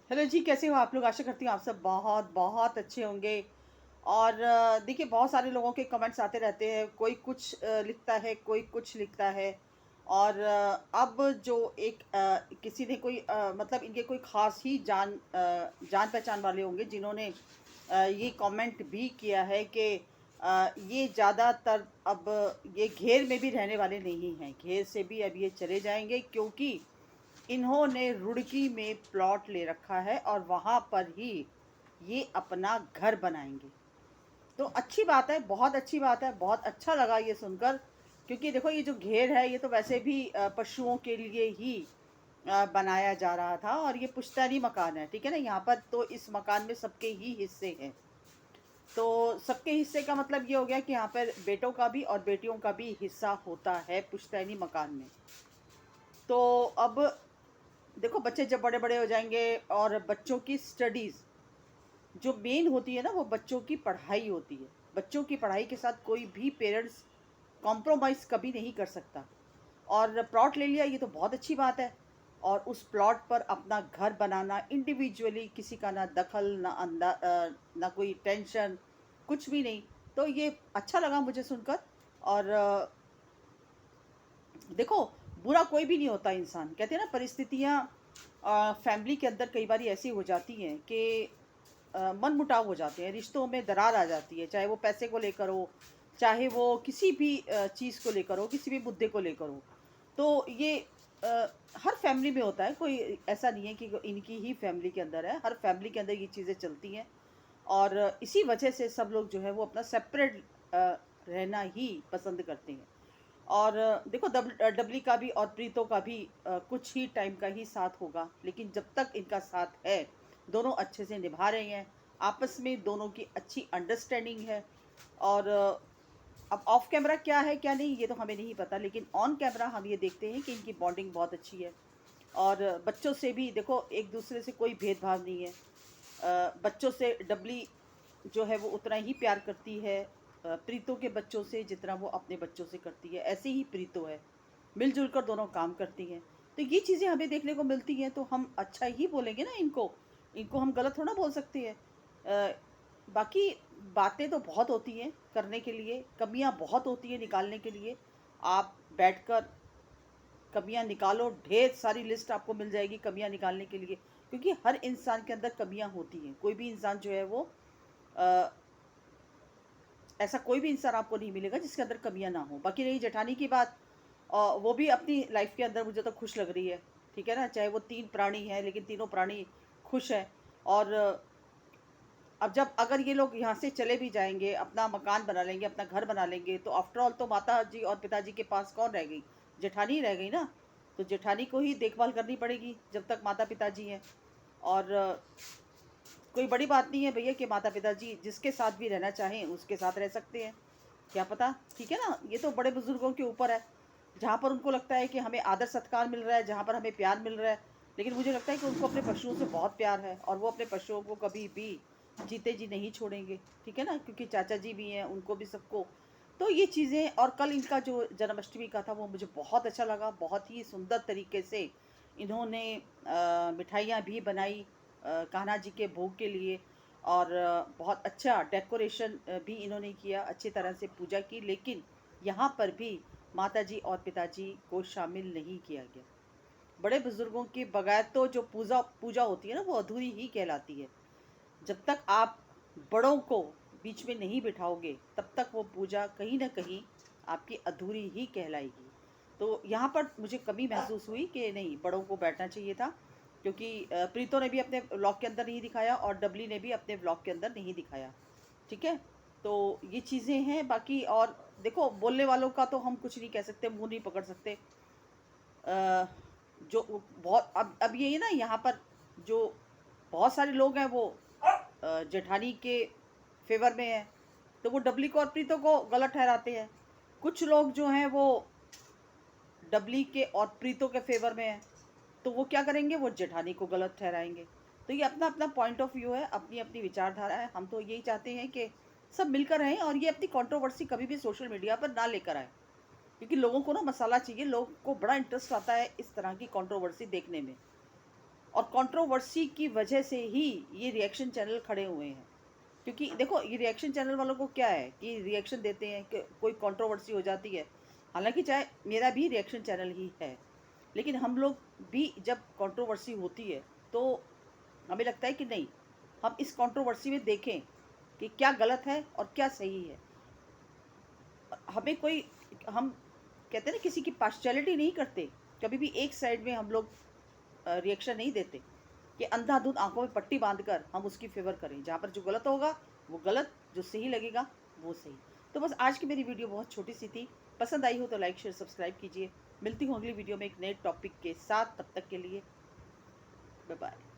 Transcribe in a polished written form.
Hello जी, कैसे हो आप लोग? आशा करती हूँ आप सब बहुत बहुत अच्छे होंगे। और देखिए, बहुत सारे लोगों के कमेंट्स आते रहते हैं। कोई कुछ लिखता है, कोई कुछ लिखता है। और अब जो एक किसी ने कोई मतलब इनके कोई ख़ास ही जान पहचान वाले होंगे जिन्होंने ये कमेंट भी किया है कि ये ज़्यादातर अब ये घेर में भी रहने वाले नहीं हैं। घेर से भी अब ये चले जाएँगे, क्योंकि इन्होंने रुड़की में प्लॉट ले रखा है और वहाँ पर ही ये अपना घर बनाएँगे। तो अच्छी बात है, बहुत अच्छी बात है, बहुत अच्छा लगा ये सुनकर। क्योंकि देखो, ये जो घेर है ये तो वैसे भी पशुओं के लिए ही बनाया जा रहा था, और ये पुश्तैनी मकान है, ठीक है ना? यहाँ पर तो इस मकान में सबके ही हिस्से हैं। तो सबके हिस्से का मतलब ये हो गया कि यहाँ पर बेटों का भी और बेटियों का भी हिस्सा होता है पुश्तैनी मकान में। तो अब देखो, बच्चे जब बड़े-बड़े हो जाएँगे और बच्चों की स्टडीज़ जो मेन होती है ना, वो बच्चों की पढ़ाई होती है। बच्चों की पढ़ाई के साथ कोई भी पेरेंट्स कॉम्प्रोमाइज़ कभी नहीं कर सकता। और प्लॉट ले लिया, ये तो बहुत अच्छी बात है। और उस प्लॉट पर अपना घर बनाना इंडिविजुअली, किसी का ना दखल, ना कोई टेंशन, कुछ भी नहीं। तो ये अच्छा लगा मुझे सुनकर। और देखो, बुरा कोई भी नहीं होता इंसान। कहते हैं ना, परिस्थितियाँ फैमिली के अंदर कई बारी ऐसी हो जाती हैं कि मनमुटाव हो जाते हैं, रिश्तों में दरार आ जाती है, चाहे वो पैसे को लेकर हो, चाहे वो किसी भी चीज़ को लेकर हो, किसी भी मुद्दे को लेकर हो। तो ये अ, हर फैमिली में होता है, कोई ऐसा नहीं है कि इनकी ही फैमिली के अंदर है, हर फैमिली के अंदर ये चीज़ें चलती हैं। और इसी वजह से सब लोग जो है वो अपना सेपरेट रहना ही पसंद करते हैं। और देखो, डबली का भी और प्रीतो का भी कुछ ही टाइम का ही साथ होगा, लेकिन जब तक इनका साथ है, दोनों अच्छे से निभा रहे हैं। आपस में दोनों की अच्छी अंडरस्टैंडिंग है। और अब ऑफ कैमरा क्या है क्या नहीं, ये तो हमें नहीं पता, लेकिन ऑन कैमरा हम ये देखते हैं कि इनकी बॉन्डिंग बहुत अच्छी है। और बच्चों से भी देखो, एक दूसरे से कोई भेदभाव नहीं है। बच्चों से डबली जो है वो उतना ही प्यार करती है प्रीतो के बच्चों से, जितना वो अपने बच्चों से करती है। ऐसे ही प्रीतो है, मिलजुल कर दोनों काम करती हैं। तो ये चीज़ें हमें देखने को मिलती हैं, तो हम अच्छा ही बोलेंगे ना इनको। इनको हम गलत थोड़ा बोल सकते हैं। बाकी बातें तो बहुत होती हैं करने के लिए, कमियां बहुत होती हैं निकालने के लिए। आप बैठकर कमियां निकालो, ढेर सारी लिस्ट आपको मिल जाएगी कमियां निकालने के लिए। क्योंकि हर इंसान के अंदर कमियां होती हैं। कोई भी इंसान जो है वो अ, ऐसा कोई भी इंसान आपको नहीं मिलेगा जिसके अंदर कमियां ना हो। बाकी रही जेठानी की बात, वो भी अपनी लाइफ के अंदर मुझे तो खुश लग रही है। ठीक है ना? चाहे वो 3 प्राणी हैं, लेकिन तीनों प्राणी खुश हैं। और अब जब अगर ये लोग यहाँ से चले भी जाएँगे, अपना मकान बना लेंगे, अपना घर बना लेंगे, तो आफ्टर ऑल तो माताजी और पिताजी के पास कौन रह गई? जेठानी ही रह गई ना। तो जेठानी को ही देखभाल करनी पड़ेगी जब तक माता-पिताजी हैं। और कोई बड़ी बात नहीं है भैया कि माता-पिताजी जिसके साथ भी रहना चाहें, उसके साथ रह सकते हैं। क्या पता, ठीक है ना? ये तो बड़े बुजुर्गों के ऊपर है। जहाँ पर उनको लगता है कि हमें आदर सत्कार मिल रहा है, जहाँ पर हमें प्यार मिल रहा है। लेकिन मुझे लगता है कि उनको अपने पशुओं से बहुत प्यार है, और वो अपने पशुओं को कभी भी जीते जी नहीं छोड़ेंगे। ठीक है ना? क्योंकि चाचा जी भी हैं, उनको भी सबको। तो ये चीज़ें, और कल इनका जो जन्माष्टमी का था वो मुझे बहुत अच्छा लगा। बहुत ही सुंदर तरीके से इन्होंने मिठाइयाँ भी बनाई कान्हा जी के भोग के लिए। और बहुत अच्छा डेकोरेशन भी इन्होंने किया, अच्छी तरह से पूजा की। लेकिन यहाँ पर भी माताजी और पिताजी को शामिल नहीं किया गया। बड़े बुजुर्गों के बगैर तो जो पूजा पूजा होती है ना, वो अधूरी ही कहलाती है। जब तक आप बड़ों को बीच में नहीं बिठाओगे, तब तक वो पूजा कहीं न कहीं आपकी अधूरी ही कहलाएगी। तो यहाँ पर मुझे कमी महसूस हुई कि नहीं, बड़ों को बैठना चाहिए था। क्योंकि प्रीतो ने भी अपने व्लॉग के अंदर नहीं दिखाया, और डबली ने भी अपने व्लॉग के अंदर नहीं दिखाया। ठीक है? तो ये चीज़ें हैं बाकी। और देखो, बोलने वालों का तो हम कुछ नहीं कह सकते, मुँह नहीं पकड़ सकते। अ, जो बहुत, अब ये है ना, यहाँ पर जो बहुत सारे लोग हैं वो जेठानी के फ़ेवर में हैं, तो वो डबली को और प्रीतो को गलत ठहराते हैं। कुछ लोग जो हैं वो डबली के और प्रीतो के फ़ेवर में हैं, तो वो क्या करेंगे, वो जेठानी को गलत ठहराएँगे। तो ये अपना-अपना पॉइंट ऑफ व्यू है, अपनी-अपनी विचारधारा है। हम तो यही चाहते हैं कि सब मिलकर रहें, और ये अपनी कंट्रोवर्सी कभी भी सोशल मीडिया पर ना लेकर आएँ। क्योंकि लोगों को ना मसाला चाहिए, लोगों को बड़ा इंटरेस्ट आता है इस तरह की कंट्रोवर्सी देखने में। और कंट्रोवर्सी की वजह से ही ये रिएक्शन चैनल खड़े हुए हैं। क्योंकि देखो, ये रिएक्शन चैनल वालों को क्या है कि रिएक्शन देते हैं कि कोई कंट्रोवर्सी हो जाती है। हालांकि चाहे मेरा भी रिएक्शन चैनल ही है, लेकिन हम लोग भी जब कंट्रोवर्सी होती है तो हमें लगता है कि नहीं, हम इस कंट्रोवर्सी में देखें कि क्या गलत है और क्या सही है। हमें कोई, हम कहते हैं ना, किसी की पार्शियलिटी नहीं करते। कभी भी एक साइड में हम लोग रिएक्शन नहीं देते कि अंधाधुंध आंखों में पट्टी बांधकर हम उसकी फेवर करें। जहाँ पर जो गलत होगा वो गलत, जो सही लगेगा वो सही। तो बस आज की मेरी वीडियो बहुत छोटी सी थी। पसंद आई हो तो लाइक शेयर सब्सक्राइब कीजिए। मिलती हूँ अगली वीडियो में एक नए टॉपिक के साथ। तब तक के लिए बाय बाय।